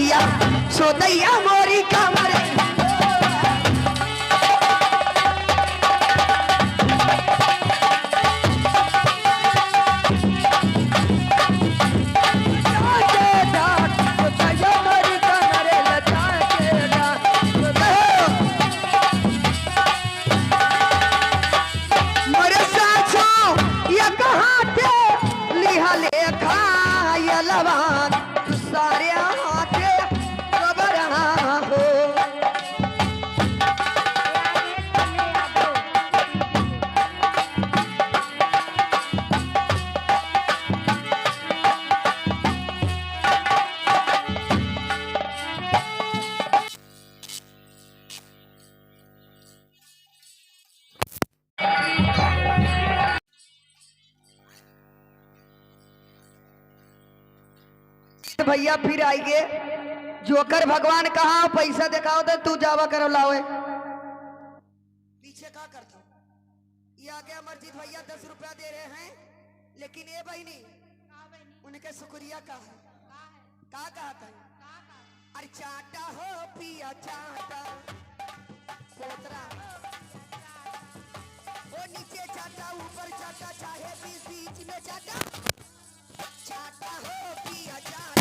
भैया सोदैया मोरी कमरे भैया फिर आएंगे जोकर भगवान कहा पैसा दिखाओ तो तू जावा करो लाओ पीछे क्या करता ये आ गया अमरजीत भैया 10 रुपया दे रहे हैं लेकिन ये बहनी उनके शुक्रिया का है का कहता है अरे चाटा हो पिया चाटा पोतरा वो नीचे चाटा ऊपर चाटा चाहे बीच में चाटा चाटा हो पिया चाटा